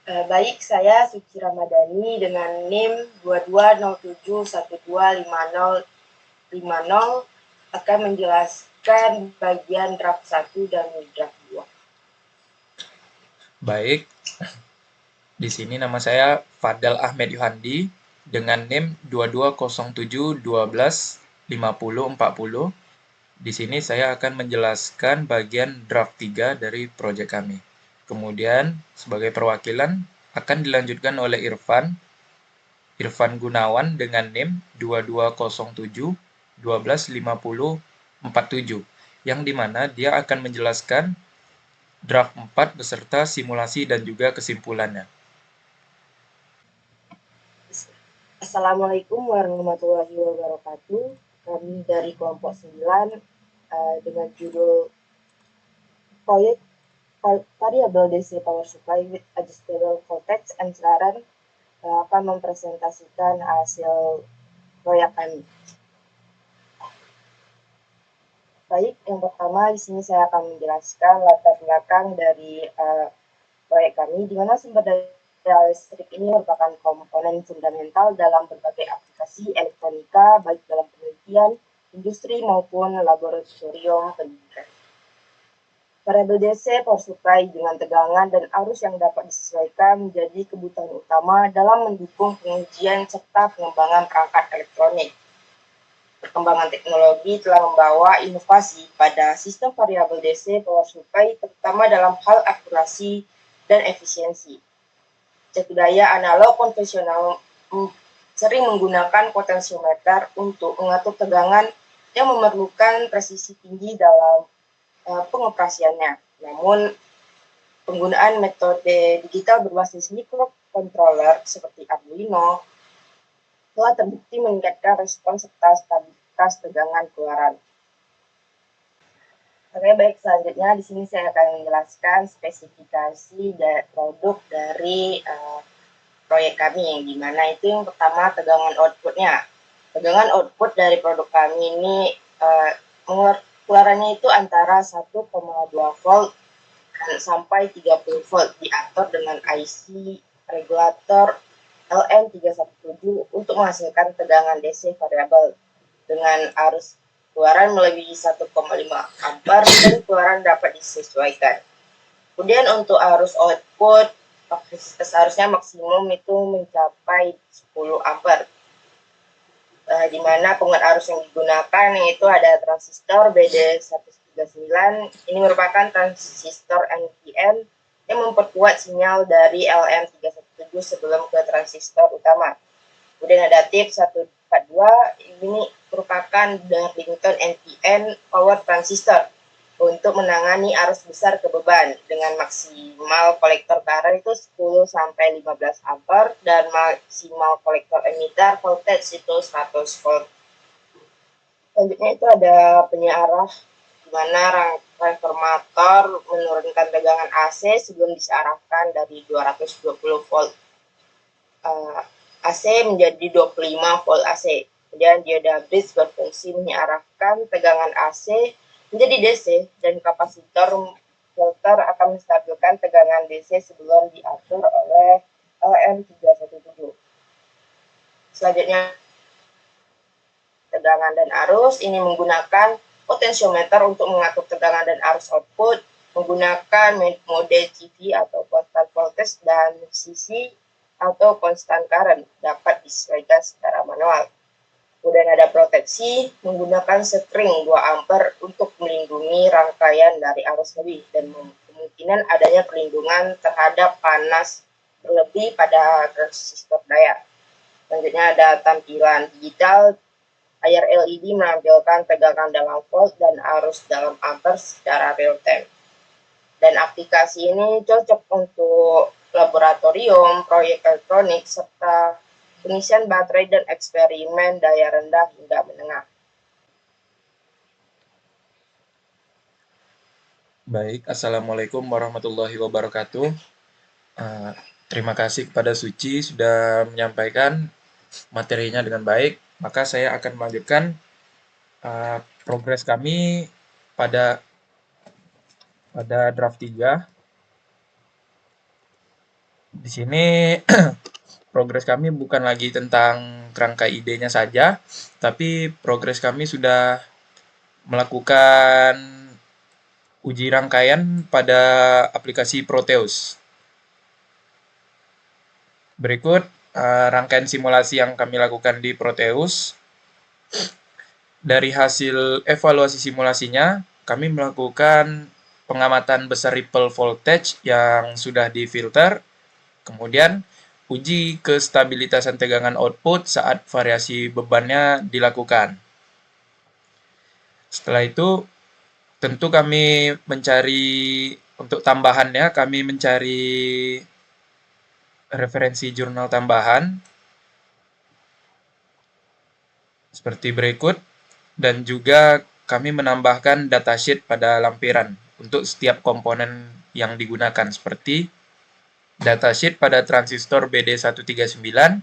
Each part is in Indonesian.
Baik, saya Suci Ramadhani dengan NIM 2207125050 akan menjelaskan bagian draft 1 dan draft 2. Baik, di sini nama saya Fadal Ahmed Yuhandi dengan NIM 2207125040. Di sini saya akan menjelaskan bagian draft 3 dari proyek kami. Kemudian sebagai perwakilan akan dilanjutkan oleh Irfan Gunawan dengan NIM 2207125047 yang dimana dia akan menjelaskan draft 4 beserta simulasi dan juga kesimpulannya. Assalamualaikum warahmatullahi wabarakatuh. Kami dari kelompok 9 dengan judul proyek Variable DC Power Supply with Adjustable Voltage and Current akan mempresentasikan hasil proyek kami. Baik, yang pertama di sini saya akan menjelaskan latar belakang dari proyek kami, di mana sumber daya listrik ini merupakan komponen fundamental dalam berbagai aplikasi elektronika, baik dalam penelitian, industri maupun laboratorium pendidikan. Variabel DC power supply dengan tegangan dan arus yang dapat disesuaikan menjadi kebutuhan utama dalam mendukung pengujian serta pengembangan perangkat elektronik. Perkembangan teknologi telah membawa inovasi pada sistem variabel DC power supply, terutama dalam hal akurasi dan efisiensi. Jati daya analog konvensional sering menggunakan potensiometer untuk mengatur tegangan yang memerlukan presisi tinggi dalam pengoperasiannya. Namun, penggunaan metode digital berbasis microcontroller seperti Arduino telah terbukti meningkatkan respons serta stabilitas tegangan keluaran. Oke, baik, selanjutnya di sini saya akan menjelaskan spesifikasi produk dari proyek kami, yang dimana itu yang pertama tegangan outputnya. Tegangan output dari produk kami ini keluarannya itu antara 1,2 volt sampai 30 volt, diatur dengan IC regulator LM317 untuk menghasilkan tegangan DC variabel dengan arus keluaran melebihi 1,5 ampere dan keluaran dapat disesuaikan. Kemudian untuk arus output seharusnya maksimum itu mencapai 10 ampere, di mana penguat arus yang digunakan yaitu ada transistor BD139. Ini merupakan transistor NPN yang memperkuat sinyal dari LM317 sebelum ke transistor utama. Kemudian ada tip 142, ini merupakan Darlington NPN power transistor untuk menangani arus besar ke beban dengan maksimal kolektor current itu 10 sampai 15 ampere dan maksimal kolektor emitter voltage itu 100 volt. Selanjutnya itu ada penyearah, di mana transformator menurunkan tegangan AC sebelum disearahkan dari 220 volt AC menjadi 25 volt AC. Kemudian dioda bridge berfungsi menyearahkan tegangan AC menjadi DC dan kapasitor filter akan menstabilkan tegangan DC sebelum diatur oleh LM317. Selanjutnya tegangan dan arus, ini menggunakan potensiometer untuk mengatur tegangan dan arus output, menggunakan mode CV atau constant voltage dan CC atau constant current dapat disesuaikan secara manual. Kemudian ada proteksi menggunakan string 2 ampere untuk melindungi rangkaian dari arus lebih dan kemungkinan adanya perlindungan terhadap panas berlebih pada resistor daya. Selanjutnya ada tampilan digital. Layar LED menampilkan tegangan dalam volt dan arus dalam ampere secara real time. Dan aplikasi ini cocok untuk laboratorium, proyek elektronik, serta pengisian baterai dan eksperimen daya rendah hingga menengah. Baik, Assalamualaikum warahmatullahi wabarakatuh. Terima kasih kepada Suci sudah menyampaikan materinya dengan baik. Maka saya akan melanjutkan progres kami pada draft 3. Di sini progres kami bukan lagi tentang kerangka idenya saja, tapi progres kami sudah melakukan uji rangkaian pada aplikasi Proteus. Berikut rangkaian simulasi yang kami lakukan di Proteus. Dari hasil evaluasi simulasinya, kami melakukan pengamatan besar ripple voltage yang sudah difilter, kemudian uji kestabilitasan tegangan output saat variasi bebannya dilakukan. Setelah itu, tentu kami mencari, untuk tambahannya, kami mencari referensi jurnal tambahan seperti berikut, dan juga kami menambahkan datasheet pada lampiran untuk setiap komponen yang digunakan, seperti datasheet pada transistor BD139,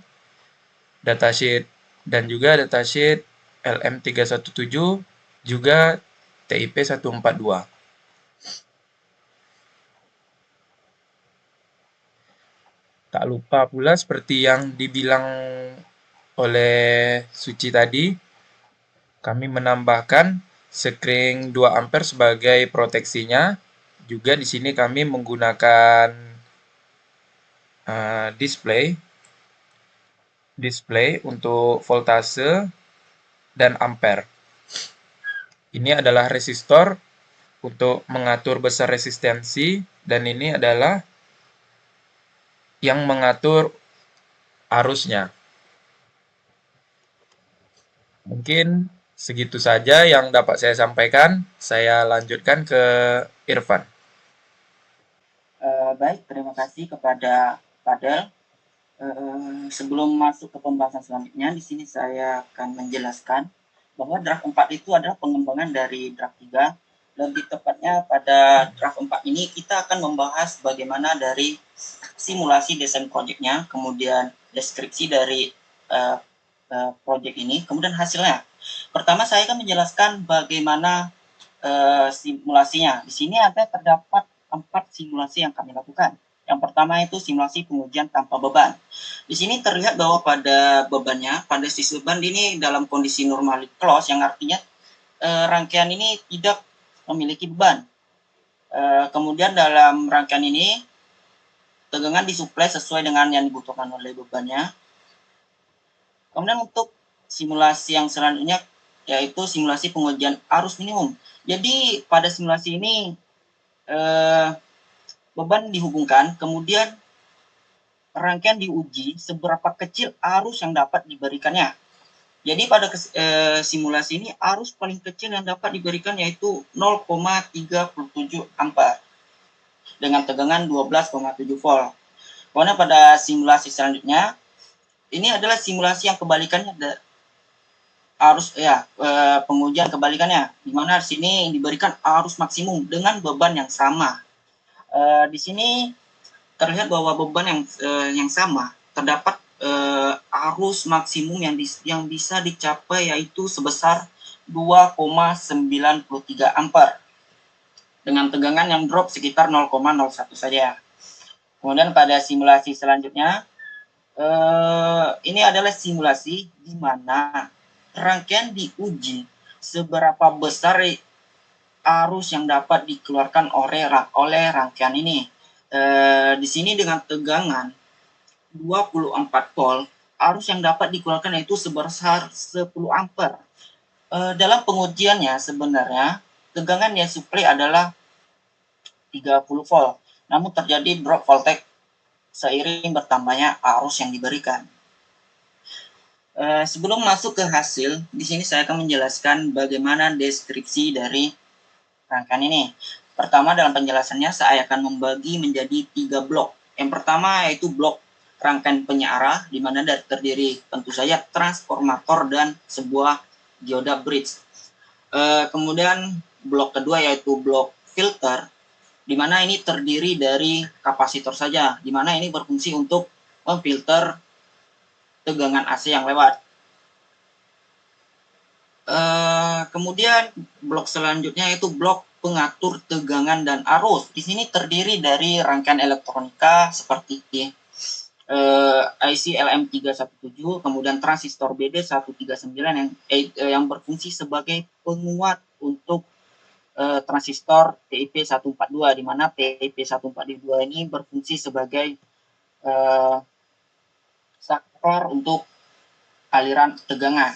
datasheet dan juga datasheet LM317, juga TIP142. Tak lupa pula seperti yang dibilang oleh Suci tadi, kami menambahkan sekring 2 ampere sebagai proteksinya. Juga di sini kami menggunakan display untuk voltase dan ampere. Ini adalah resistor untuk mengatur besar resistensi, dan ini adalah yang mengatur arusnya. Mungkin segitu saja yang dapat saya sampaikan. Saya lanjutkan ke Irfan. Baik, terima kasih kepada Fadel. Sebelum masuk ke pembahasan selanjutnya, di sini saya akan menjelaskan bahwa draft 4 itu adalah pengembangan dari draft 3. Lebih tepatnya pada draft 4 ini kita akan membahas bagaimana dari simulasi desain proyeknya, kemudian deskripsi dari proyek ini, kemudian hasilnya. Pertama saya akan menjelaskan bagaimana simulasinya. Di sini terdapat 4 simulasi yang kami lakukan. Yang pertama itu simulasi pengujian tanpa beban. Di sini terlihat bahwa pada bebannya, pada sisi beban ini dalam kondisi normally close, yang artinya rangkaian ini tidak memiliki beban. Kemudian dalam rangkaian ini tegangan disuplai sesuai dengan yang dibutuhkan oleh bebannya. Kemudian untuk simulasi yang selanjutnya yaitu simulasi pengujian arus minimum. Jadi pada simulasi ini beban dihubungkan, kemudian rangkaian diuji seberapa kecil arus yang dapat diberikannya. Jadi pada simulasi ini arus paling kecil yang dapat diberikan yaitu 0,37 ampere dengan tegangan 12,7 volt. Karena pada simulasi selanjutnya ini adalah simulasi yang kebalikannya pengujian kebalikannya, di mana di sini diberikan arus maksimum dengan beban yang sama. Di sini terlihat bahwa beban yang sama terdapat arus maksimum yang bisa dicapai yaitu sebesar 2,93 ampere dengan tegangan yang drop sekitar 0,01 saja. Kemudian pada simulasi selanjutnya ini adalah simulasi di mana rangkaian diuji seberapa besar arus yang dapat dikeluarkan oleh rangkaian ini. Di sini dengan tegangan 24 volt, arus yang dapat dikeluarkan yaitu sebesar 10 ampere. Dalam pengujiannya sebenarnya tegangan yang suplai adalah 30 volt, namun terjadi drop voltage seiring bertambahnya arus yang diberikan. Sebelum masuk ke hasil, di sini saya akan menjelaskan bagaimana deskripsi dari rangkaian ini. Pertama, dalam penjelasannya saya akan membagi menjadi 3 blok. Yang pertama yaitu blok rangkaian penyearah, di mana terdiri tentu saja transformator dan sebuah dioda bridge. Kemudian blok kedua yaitu blok filter, di mana ini terdiri dari kapasitor saja, di mana ini berfungsi untuk memfilter tegangan AC yang lewat. Kemudian blok selanjutnya yaitu blok pengatur tegangan dan arus. Di sini terdiri dari rangkaian elektronika seperti IC LM317, kemudian transistor BD139 yang berfungsi sebagai penguat untuk transistor TIP142, di mana TIP142 ini berfungsi sebagai saklar untuk aliran tegangan.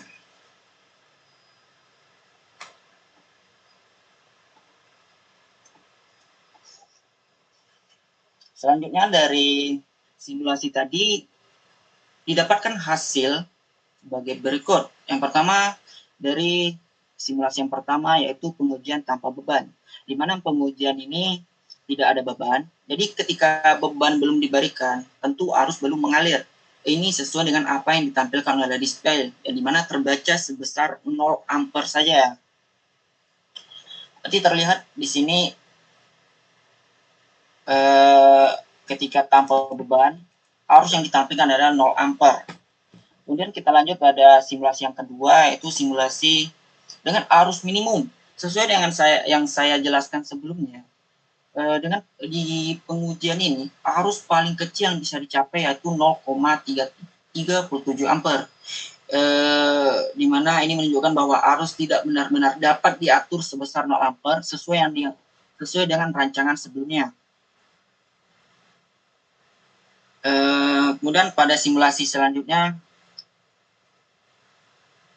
Selanjutnya dari simulasi tadi didapatkan hasil sebagai berikut. Yang pertama, dari simulasi yang pertama yaitu pengujian tanpa beban, di mana pengujian ini tidak ada beban. Jadi ketika beban belum diberikan, tentu arus belum mengalir. Ini sesuai dengan apa yang ditampilkan oleh display, yang dimana terbaca sebesar 0 ampere saja. Nanti terlihat di sini ketika tanpa beban, arus yang ditampilkan adalah 0 ampere. Kemudian kita lanjut pada simulasi yang kedua, yaitu simulasi dengan arus minimum. Sesuai dengan yang saya jelaskan sebelumnya, dengan di pengujian ini, arus paling kecil yang bisa dicapai yaitu 0,37 ampere. Di mana ini menunjukkan bahwa arus tidak benar-benar dapat diatur sebesar 0 ampere sesuai dengan rancangan sebelumnya. Kemudian pada simulasi selanjutnya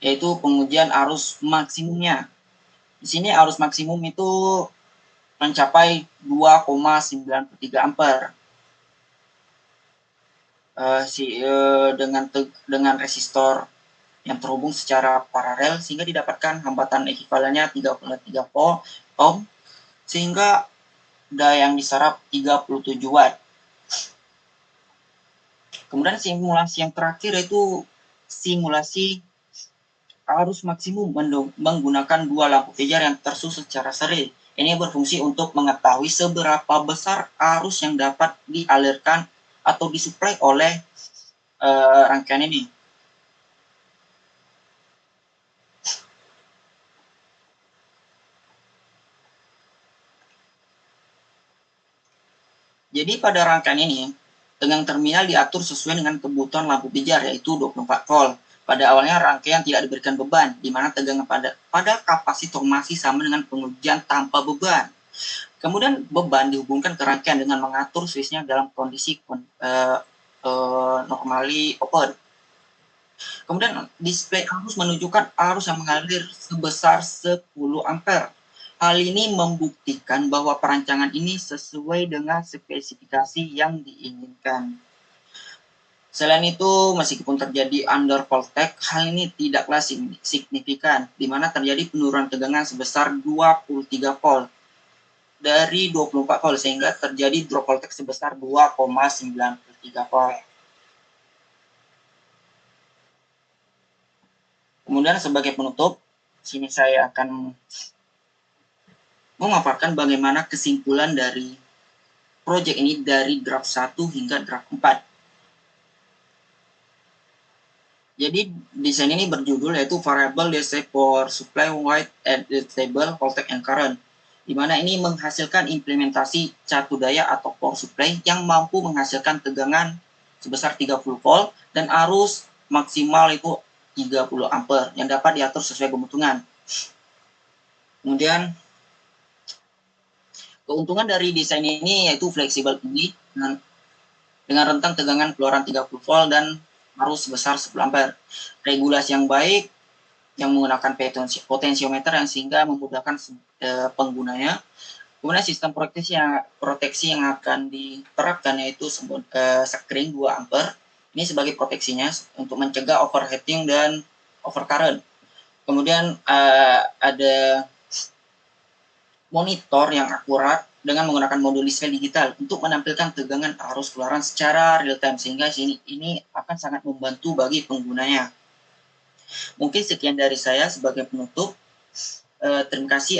yaitu pengujian arus maksimumnya. Di sini arus maksimum itu mencapai 2,93 ampere. Dengan resistor yang terhubung secara paralel sehingga didapatkan hambatan ekuivalennya 33 ohm sehingga daya yang diserap 37 watt. Kemudian simulasi yang terakhir yaitu simulasi arus maksimum menggunakan dua lampu pijar yang tersusun secara seri. Ini berfungsi untuk mengetahui seberapa besar arus yang dapat dialirkan atau disuplai oleh rangkaian ini. Jadi pada rangkaian ini, tegangan terminal diatur sesuai dengan kebutuhan lampu pijar, yaitu 24 volt. Pada awalnya rangkaian tidak diberikan beban, di mana tegangan pada kapasitor masih sama dengan pengujian tanpa beban. Kemudian beban dihubungkan ke rangkaian dengan mengatur switch-nya dalam kondisi normally open. Kemudian display arus menunjukkan arus yang mengalir sebesar 10 ampere. Hal ini membuktikan bahwa perancangan ini sesuai dengan spesifikasi yang diinginkan. Selain itu, meskipun terjadi under voltage, hal ini tidaklah signifikan, di mana terjadi penurunan tegangan sebesar 23 volt dari 24 volt, sehingga terjadi drop voltage sebesar 2,93 volt. Kemudian sebagai penutup, sini saya akan memaparkan bagaimana kesimpulan dari proyek ini dari draft 1 hingga draft 4. Jadi desain ini berjudul yaitu Variable DC for Supply Wide Adjustable Voltage and Current, di mana ini menghasilkan implementasi catu daya atau power supply yang mampu menghasilkan tegangan sebesar 30 volt dan arus maksimal itu 30 ampere yang dapat diatur sesuai kebutuhan. Kemudian keuntungan dari desain ini yaitu fleksibel tinggi dengan rentang tegangan keluaran 30 volt dan arus sebesar 10 ampere. Regulasi yang baik yang menggunakan potensiometer yang sehingga memudahkan penggunanya. Kemudian sistem proteksi yang akan diterapkan yaitu screen 2 ampere. Ini sebagai proteksinya untuk mencegah overheating dan overcurrent. Kemudian ada monitor yang akurat dengan menggunakan modul display digital untuk menampilkan tegangan arus keluaran secara real time, sehingga ini akan sangat membantu bagi penggunanya. Mungkin sekian dari saya sebagai penutup. Terima kasih